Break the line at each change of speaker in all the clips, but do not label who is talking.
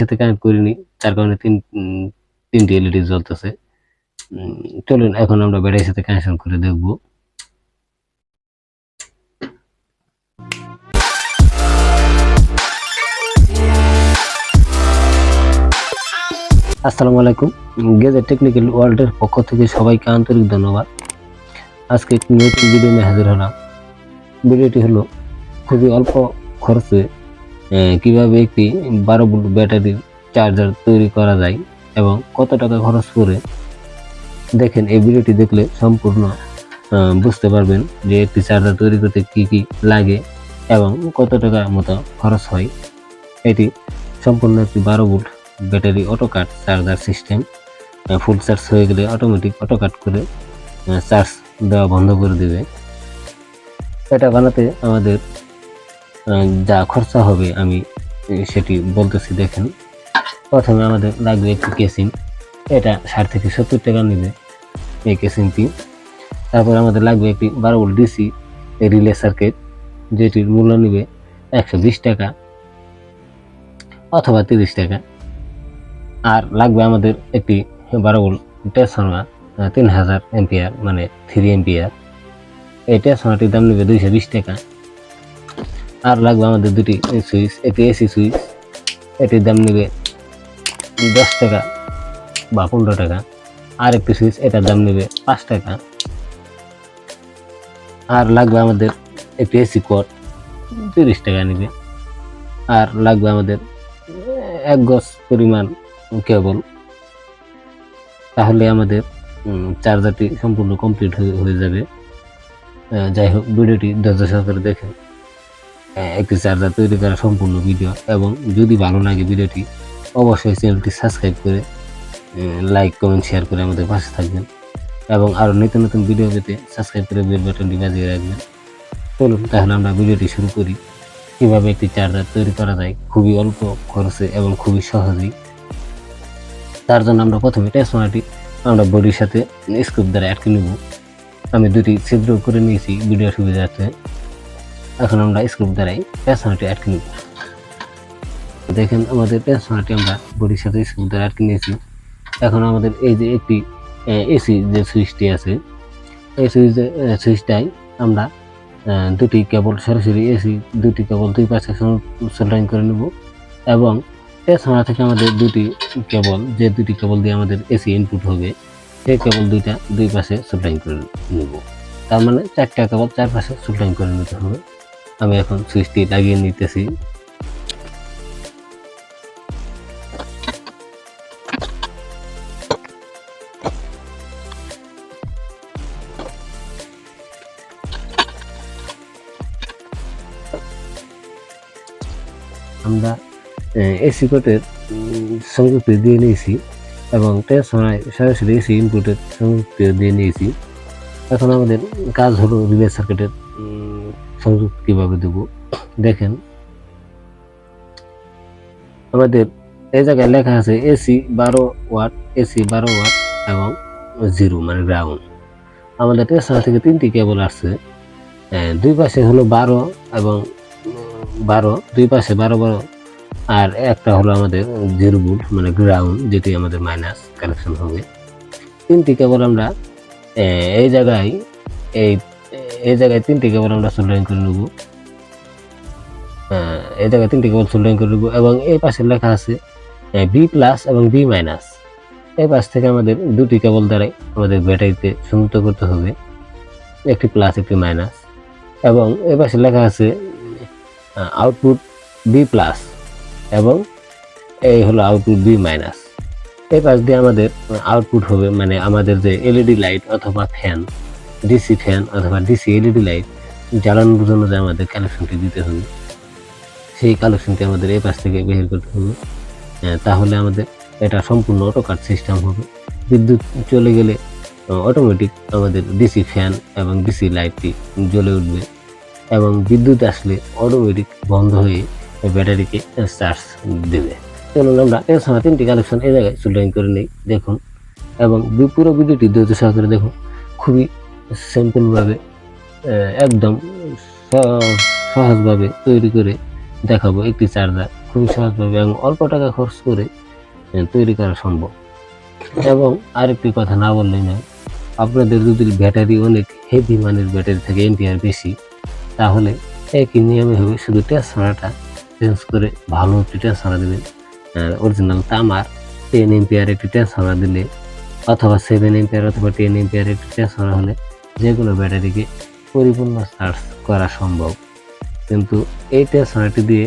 সাথে কানেক্ট করিনি, তার কারণে তিনটি এলইডি জ্বলতেছে। চলুন এখন আমরা ব্যাটারির সাথে কানেকশন করে দেখব। আসসালামু আলাইকুম, গেজেট টেকনিক্যাল ওয়ার্ল্ডের পক্ষ থেকে সবাইকে আন্তরিক ধন্যবাদ। আজকে একটি নতুন ভিডিও নিয়ে হাজির হলাম। ভিডিওটি হলো খুবই অল্প খরচে কিভাবে একটি 12 ভোল্ট ব্যাটারির চার্জার তৈরি করা যায় এবং কত টাকা খরচ করে, দেখেন এই ভিডিওটি দেখলে সম্পূর্ণ বুঝতে পারবেন যে একটি চার্জার তৈরি করতে কি কি লাগে এবং কত টাকা মতো খরচ হয়। এটি সম্পূর্ণ একটি 12 volt battery auto cut charger system. Full charge হয়ে গেলে অটোমেটিক অটো কাট করে চার্জ দেওয়া বন্ধ করে দেবে। এটা বানাতে আমাদের যা খরচা হবে আমি সেটি বলতেছি। দেখেন, প্রথমে আমাদের লাগবে একটি কেসিং। এটা 60 থেকে 70 টাকা নেবে এই কেসিংটি। তারপর আমাদের লাগবে একটি 12 ভোল্ট ডিসি রিলে সার্কিট, যেটির মূল্য নেবে 120 টাকা অথবা 30 টাকা। আর লাগবে আমাদের একটি 12 ভোল্ট ট্রান্সফরমার 3000 এম্পিয়ার মানে 3 এম্পিয়ার। এই ট্রান্সফরমারটির দাম নেবে 220 টাকা। আর লাগবে আমাদের দুটি সুইচ, একটি এসি সুইচ, এটির দাম নেবে 10 টাকা বা 15 টাকা। আর একটি সুইচ, এটার দাম নেবে 5 টাকা। আর লাগবে আমাদের একটি এসি কোড, 30 টাকা নেবে। আর লাগবে আমাদের 1 গজ পরিমাণ কেবল। তাহলে আমাদের চার্জারটি সম্পূর্ণ কমপ্লিট হয়ে যাবে। যাই হোক, ভিডিওটি ধৈর্য সহকারে দেখেন একটি চার্জার তৈরি করা সম্পূর্ণ ভিডিও। এবং যদি ভালো লাগে ভিডিওটি, অবশ্যই চ্যানেলটি সাবস্ক্রাইব করে লাইক কমেন্ট শেয়ার করে আমাদের পাশে থাকবেন এবং আরও নতুন নতুন ভিডিও পেতে সাবস্ক্রাইব করে বেল বাটনটি বাজিয়ে রাখবেন। চলুন তাহলে আমরা ভিডিওটি শুরু করি। কীভাবে একটি চার্জার তৈরি করা যায় খুবই অল্প খরচে এবং খুবই সহজেই। তার জন্য আমরা প্রথমে ট্রান্সফরমারটি আমরা বডির সাথে স্ক্রু দ্বারা আটকে নেব। আমি দুটি ছিদ্র করে নিয়েছি ভিডিও সুবিধার্থে। এখন আমরা স্ক্রু দ্বারাই ট্রান্সফরমারটি আটকে নেব। দেখেন, আমাদের ট্রান্সফরমারটি আমরা বডির সাথে স্ক্রু দ্বারা আটকে নিয়েছি। এখন আমাদের এই যে একটি এসি যে সুইচটি আছে, এই সুইচটাই আমরা দুটি কেবল সরাসরি এসি দুটি কেবল দুই পাশে সোল্ডারিং করে নেব। এবং ট্রান্সফরমার থেকে আমাদের দুটি কেবল, যে দুটি কেবল দিয়ে আমাদের এসি ইনপুট হবে, সেই কেবল দুইটা দুই পাশে সোল্ডারিং করে নেব। তার মানে 4টা কেবল 4 পাশে সোল্ডারিং করে নিতে হবে। আমি এখন সুইচটি লাগিয়ে নিতেছি। আমরা এসি কোডের সংযুক্তি দিয়ে নিয়েছি এবং ট্রান্সফরমার সরাসরি এসি ইনপুটের সংযুক্তি দিয়ে নিয়েছি। এখন আমাদের কাজ হলো রিলে সার্কিটের সংযোগ কিভাবে দেব। দেখেন, আমাদের এই জায়গায় লেখা আছে এসি 12 ওয়াট, এসি 12 ওয়াট এবং 0 মানে গ্রাউন্ড। আমাদের ট্রান্সফরমার থেকে 3টি কেবল আসছে, দুই পাশে হলো 12 এবং 12, দুই পাশে 12 আর একটা হলো আমাদের 0 ভোল্ট মানে গ্রাউন্ড, যেটি আমাদের মাইনাস কানেকশন হবে। 3টি কেবল আমরা এই জায়গায় 3টি কেবল আমরা সোল্ডারিং করে নেব। এই জায়গায় 3টি কেবল সোল্ডারিং করে নেব এবং এই পাশে লেখা আছে বি প্লাস এবং বি মাইনাস। এই পাশ থেকে আমাদের দুটি কেবল দ্বারাই আমাদের ব্যাটারিতে সংযুক্ত করতে হবে, একটি প্লাস একটি মাইনাস। এবং এই পাশে লেখা আছে আউটপুট বি প্লাস এবং এই হলো আউটপুট বি মাইনাস। এই পাশ দিয়ে আমাদের আউটপুট হবে, মানে আমাদের যে এলইডি লাইট অথবা ফ্যান, ডিসি ফ্যান অথবা ডিসি এলইডি লাইট জ্বালানোর জন্য যে আমাদের কানেকশনটি দিতে হবে, সেই কানেকশনটি আমাদের এই পাশ থেকে বের করতে হবে। তাহলে আমাদের এটা সম্পূর্ণ অটো কাট সিস্টেম হবে। বিদ্যুৎ চলে গেলে অটোমেটিক আমাদের ডিসি ফ্যান এবং ডিসি লাইটটি জ্বলে উঠবে এবং বিদ্যুৎ আসলে অটোমেটিক বন্ধ হয়ে ব্যাটারিকে চার্জ দেবে। চলুন আমরা এর সময় 3টি কানেকশন এই জায়গায় সোল্ডারিং করে নেই। দেখুন, এবং পুরো ভিডিওটি ধৈর্য সহকারে দেখুন। খুবই সিম্পলভাবে একদম সহজভাবে তৈরি করে দেখাবো একটি চার্জার খুবই সহজভাবে এবং অল্প টাকা খরচ করে তৈরি করা সম্ভব। এবং আরেকটি কথা না বললেই নয়, আপনাদের যদি ব্যাটারি অনেক হেভি মানের ব্যাটারি থাকে, এম্পিয়ার বেশি, তাহলে একই নিয়মে হবে, শুধু ট্রান্সফরমারটা চেঞ্জ করে ভালো একটি ট্রান্সফরমার দেবেন। অরিজিনাল তামার 10 এম্পিয়ার একটি ট্রান্সফরমার দিলে, অথবা 7 এম্পিয়ার অথবা 10 এম্পিয়ার একটি ট্রান্সফরমার হলে যেগুলো ব্যাটারিকে পরিপূর্ণ চার্জ করা সম্ভব। কিন্তু এই ট্রান্সফরমারটি দিয়ে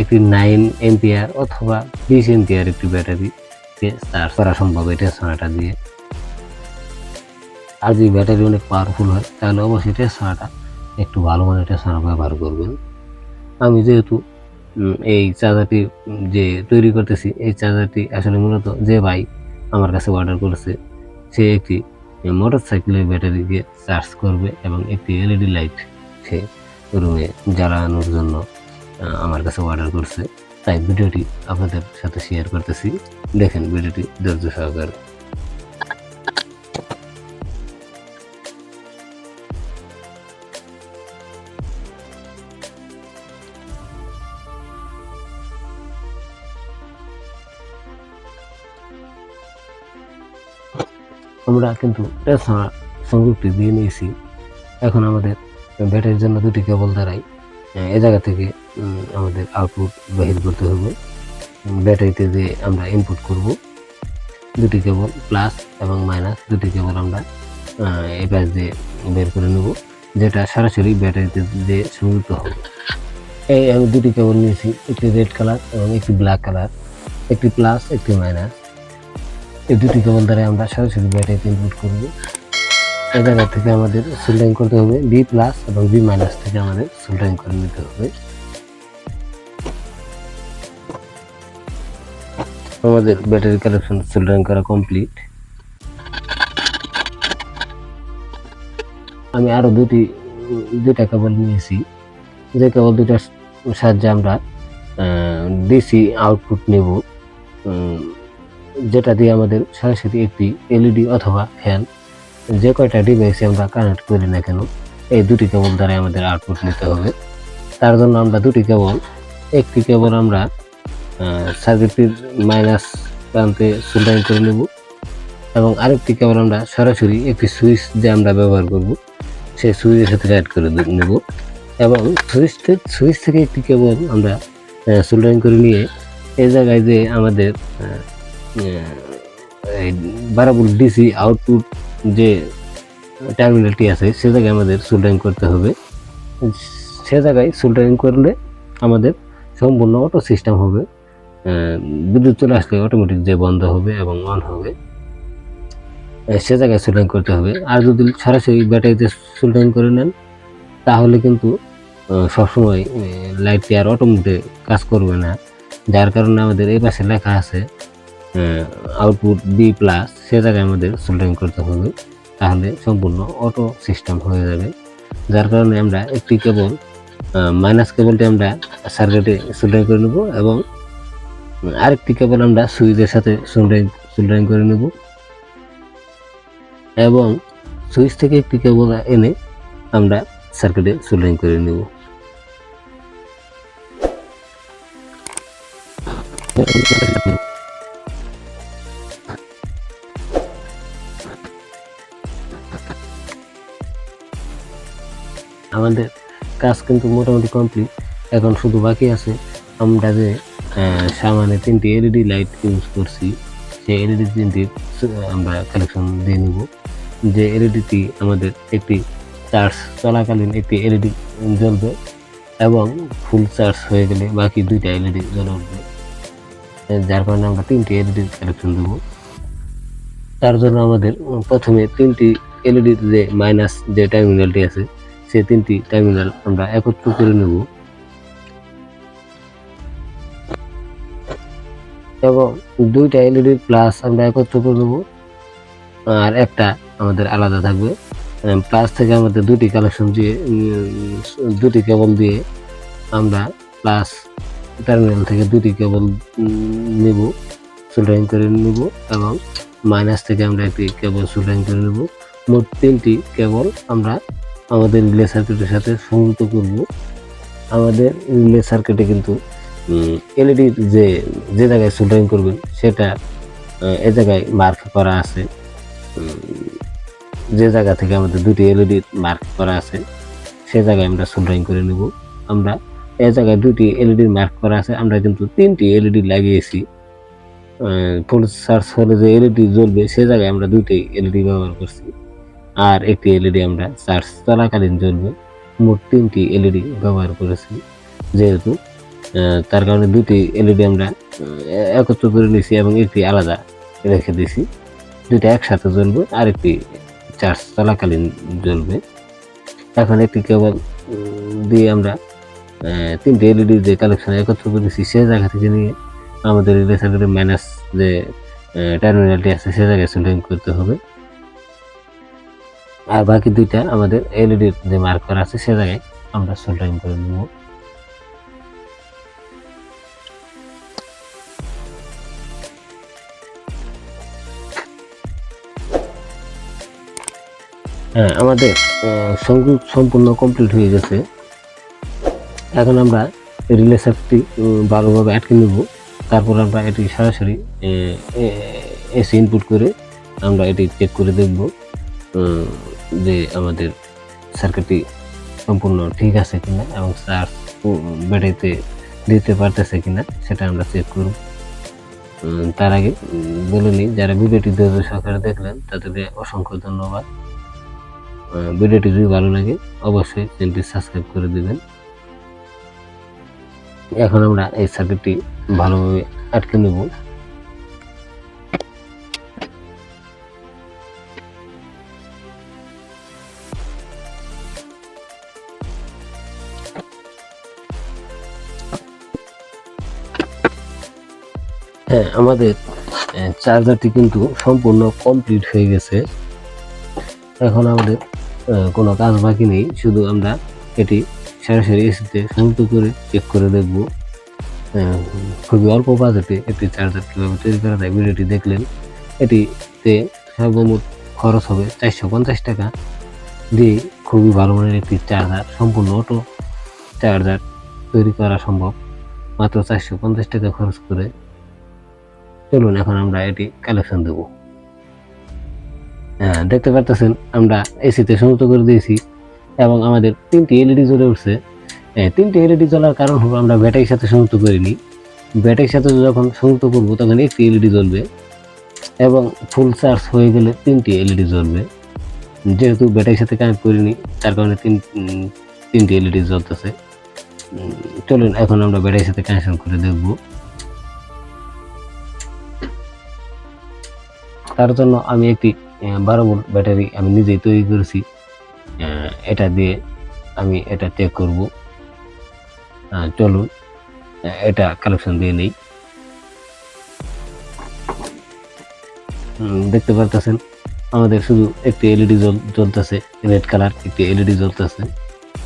একটি 9 এম্পিয়ার অথবা 20 এম্পিয়ার একটি ব্যাটারিকে চার্জ করা সম্ভব এই ট্রান্সফরমারটা দিয়ে। আর যদি ব্যাটারি অনেক পাওয়ারফুল হয় তাহলে অবশ্যই ট্রান্সফরমারটা একটু ভালো মানের ট্রান্সফরমার ব্যবহার করবেন। আমি যেহেতু এই চার্জারটি যে তৈরি করতেছি, এই চার্জারটি আসলে মূলত যে ভাই আমার কাছে অর্ডার করেছে, সে একটি মোটর সাইকেলের ব্যাটারিকে চার্জ করবে এবং একটি এলইডি লাইট সে রুমে জ্বালানোর জন্য আমার কাছে অর্ডার করছে। তাই ভিডিওটি আপনাদের সাথে শেয়ার করতেছি, দেখেন ভিডিওটি ধৈর্য সহকারে। আমরা কিন্তু ট্রান্সফরমার সংযোগটি দিয়ে নিয়েছি। এখন আমাদের ব্যাটারির জন্য দুটি কেবল দ্বারাই এ জায়গা থেকে আমাদের আউটপুট বাহির করতে হবে। ব্যাটারিতে যে আমরা ইনপুট করব, দুটি কেবল প্লাস এবং মাইনাস দুটি কেবল আমরা এই পাশ দিয়ে বের করে নেব, যেটা সরাসরি ব্যাটারিতে যে সংযুক্ত হবে। এই আমি দুটি কেবল নিয়েছি, একটি রেড কালার এবং একটি ব্ল্যাক কালার, একটি প্লাস একটি মাইনাস। এই দুটি কেবল দ্বারা আমরা সরাসরি ব্যাটারিতে ইনপুট করব। এই জায়গা থেকে আমাদের সোল্ডারিং করতে হবে, বি প্লাস এবং বি মাইনাস থেকে আমাদের সোল্ডারিং করে নিতে হবে। আমাদের ব্যাটারি কানেকশন সোল্ডারিং করা কমপ্লিট। আমি আরো দুইটা কেবল নিয়েছি, যে কেবল দুইটার সাহায্যে আমরা ডিসি আউটপুট নেব, যেটা দিয়ে আমাদের সরাসরি একটি এলইডি অথবা ফ্যান, যে কয়টা ডিভাইসে আমরা কানেক্ট করি না কেন, এই দুটি কেবল দ্বারা আমাদের আউটপুট নিতে হবে। তার জন্য আমরা দুটি কেবল, একটি কেবল আমরা সার্কিটটির মাইনাস প্রান্তে সোল্ডারিং করে নেব এবং আরেকটি কেবল আমরা সরাসরি একটি সুইচ যে আমরা ব্যবহার করব সেই সুইচের সাথে অ্যাড করে নেব এবং সুইচ থেকে একটি কেবল আমরা সোল্ডারিং করে নিয়ে এই জায়গায় যে আমাদের বারাবুল ডিসি আউটপুট যে টার্মিনালটি আছে সে জায়গায় আমাদের সোল্ডারিং করতে হবে। সে জায়গায় সোল্ডারিং করলে আমাদের সম্পূর্ণ অটো সিস্টেম হবে, বিদ্যুৎ চলে আসলে অটোমেটিক যে বন্ধ হবে এবং অন হবে, সে জায়গায় সোল্ডারিং করতে হবে। আর যদি সরাসরি ব্যাটারিতে সোল্ডারিং করে নেন তাহলে কিন্তু সবসময় লাইটটি আর অটোমেটিক কাজ করবে না, যার কারণে আমাদের এই পাশে লেখা আছে আউটপুট বি প্লাস, সে জায়গায় আমাদের সোল্ডারিং করতে হবে, তাহলে সম্পূর্ণ অটো সিস্টেম হয়ে যাবে। যার কারণে আমরা একটি কেবল মাইনাস কেবলটি আমরা সার্কিটে সোল্ডারিং করে নেব এবং আরেকটি কেবল আমরা সুইচের সাথে সোল্ডারিং করে নেব এবং সুইচ থেকে একটি কেবল এনে আমরা সার্কিটে সোল্ডারিং করে নেব। আমাদের কাজ কিন্তু মোটামুটি কমপ্লিট। এখন শুধু বাকি আছে আমরা যে সামনে 3টি এলইডি লাইট ইউজ করছি, সেই এলইডি 3টি আমরা কালেকশন দিয়ে নেব। যে এলইডিটি আমাদের একটি চার্জ চলাকালীন একটি এলইডি জ্বলবে এবং ফুল চার্জ হয়ে গেলে বাকি দুইটা এলইডি জ্বলে উঠবে, যার কারণে আমরা 3টি এলইডি কালেকশন দেবো। তার জন্য আমাদের প্রথমে 3টি এলইডি যে মাইনাস যে টার্মিনালটি আছে সেই 3টি টার্মিনাল আমরা একত্র করে নেব এবং 2টা এলইডি প্লাস আমরা একত্র করে নেব আর একটা আমাদের আলাদা থাকবে। প্লাস থেকে আমাদের দুটি কালেকশন দিয়ে দুটি কেবল দিয়ে আমরা প্লাস টার্মিনাল থেকে দুটি কেবল নেব, সোল্ডারিং করে নেব এবং মাইনাস থেকে আমরা একটি কেবল সোল্ডারিং করে নেব। মোট 3টি কেবল আমরা আমাদের রিলে সার্কিটের সাথে সংযুক্ত করব। আমাদের রিলে সার্কিটে কিন্তু এলইডি যে যে জায়গায় সোল্ডারিং করবেন সেটা এ জায়গায় মার্ক করা আছে। যে জায়গা থেকে আমাদের দুটি এলইডি মার্ক করা আছে সে জায়গায় আমরা সোল্ডারিং করে নেব। আমরা এ জায়গায় দুটি এলইডি মার্ক করা আছে, আমরা কিন্তু 3টি এলইডি লাগিয়েছি। ফুল চার্জ হলে যে এলইডি জ্বলবে সে জায়গায় আমরা 2টি এলইডি ব্যবহার করছি, আর একটি এলইডি আমরা চার্জ চলাকালীন জ্বলবে। মোট 3টি এলইডি ব্যবহার করেছি। যেহেতু তার কারণে 2টি এলইডি আমরা একত্র করে নিয়েছি এবং একটি আলাদা রেখে দিয়েছি। 2টা একসাথে জ্বলবে আর একটি চার্জ চলাকালীন জ্বলবে। এখন একটি কেবল দিয়ে আমরা 3টে এলইডি যে কালেকশন একত্র করেছি সে জায়গা থেকে নিয়ে আমাদের রিলেসারের ম্যানেজ যে টার্মিনালটি আছে সে জায়গায় সোল্ডারিং করতে হবে। আর বাকি 2টা আমাদের এলইডির যে মার্ক করা আছে সে জায়গায় আমরা সোল্ডারিং করে নেব। হ্যাঁ, আমাদের সংযোগ সম্পূর্ণ কমপ্লিট হয়ে গেছে। এখন আমরা রিলেসারটি ভালোভাবে আটকে নেব। তারপর আমরা এটি সরাসরি এসি ইনপুট করে আমরা এটি চেক করে দেখব যে আমাদের সার্কিটটি সম্পূর্ণ ঠিক আছে কিনা এবং চার্জ ব্যাটারিতে দিতে পারতেছে কিনা সেটা আমরা চেক করব। তার আগে বলে নিই, যারা ভিডিওটি ধৈর্য সহকারে দেখলেন তাদেরকে অসংখ্য ধন্যবাদ। ভিডিওটি যদি ভালো লাগে অবশ্যই চ্যানেলটি সাবস্ক্রাইব করে দিবেন। এখন আমরা এই সার্কিটটি ভালোভাবে আটকে নেব। হ্যাঁ, আমাদের চার্জারটি কিন্তু সম্পূর্ণ কমপ্লিট হয়ে গেছে। এখন আমাদের কোনো কাজ বাকি নেই, শুধু আমরা এটি সরাসরি এসিতে সংযুক্ত করে চেক করে দেখব। খুবই অল্প বাজেটে একটি চার্জার কীভাবে তৈরি করা যায় ভিডিওটি দেখলেন। এটিতে সর্বমোট খরচ হবে 450 টাকা দিয়ে খুবই ভালো মানের একটি চার্জার, সম্পূর্ণ অটো চার্জার তৈরি করা সম্ভব মাত্র 450 টাকা খরচ করে। চলুন এখন আমরা এটি কালেকশন দেব। দেখতে পারতেছেন আমরা এসিতে সংযুক্ত করে দিয়েছি এবং আমাদের 3টি এলইডি জ্বলে উঠছে। 3টি এলইডি জ্বলার কারণ হলো আমরা ব্যাটারির সাথে সংযুক্ত করিনি। ব্যাটারির সাথে যখন সংযুক্ত করবো তখন একটি এলইডি জ্বলবে এবং ফুল চার্জ হয়ে গেলে 3টি এলইডি জ্বলবে। যেহেতু ব্যাটারির সাথে কানেক্ট করিনি তার কারণে 3টি এলইডি জ্বলতেছে। চলুন এখন আমরা ব্যাটারির সাথে কানেকশন করে দেখব। তার জন্য আমি একটি 12 ভোল্ট ব্যাটারি আমি নিজেই তৈরি করেছি। এটা দিয়ে আমি এটা চেক করব। চলুন এটা কালেকশন দিয়ে নেই। দেখতে পারতেছেন আমাদের শুধু একটি এলইডি জ্বলতেছে, রেড কালার একটি এলইডি জ্বলতেছে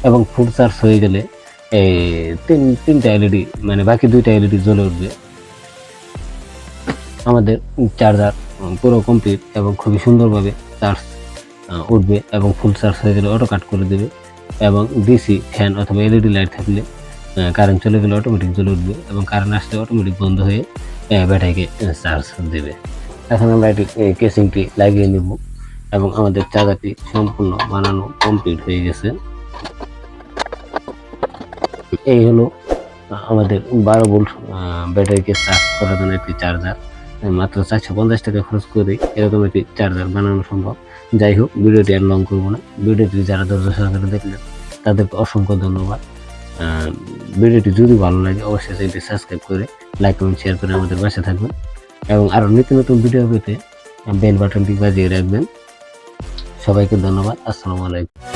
এবং ফুল চার্জ হয়ে গেলে তিনটা এলইডি মানে বাকি 2টা এলইডি জ্বলে উঠবে। আমাদের চার্জার পুরো কমপ্লিট এবং খুবই সুন্দরভাবে চার্জ উঠবে এবং ফুল চার্জ হয়ে গেলে অটো কাট করে দেবে এবং ডিসি ফ্যান অথবা এলইডি লাইট থাকলে কারেন্ট চলে গেলে অটোমেটিক জ্বলে উঠবে এবং কারেন্ট আসলে অটোমেটিক বন্ধ হয়ে ব্যাটারিকে চার্জ দেবে। এখন আমরা এটি কেসিংটি লাগিয়ে নেব এবং আমাদের চার্জারটি সম্পূর্ণ বানানো কমপ্লিট হয়ে গেছে। এই হলো আমাদের 12 ভোল্ট ব্যাটারিকে চার্জ করার জন্য একটি চার্জার। মাত্র 450 টাকা খরচ করে এরকম একটি চার্জার বানানো সম্ভব। যাই হোক, ভিডিওটি আর লং করবো না। ভিডিওটি যারা ধৈর্য সহকারে দেখলেন তাদেরকে অসংখ্য ধন্যবাদ। ভিডিওটি যদি ভালো লাগে অবশ্যই চ্যানেলটি সাবস্ক্রাইব করে লাইক কমেন্ট শেয়ার করে আমাদের পাশে থাকবেন এবং আরও নিত্য নতুন ভিডিও পেতে বেল বাটনটি বাজিয়ে রাখবেন। সবাইকে ধন্যবাদ। আসসালামু আলাইকুম।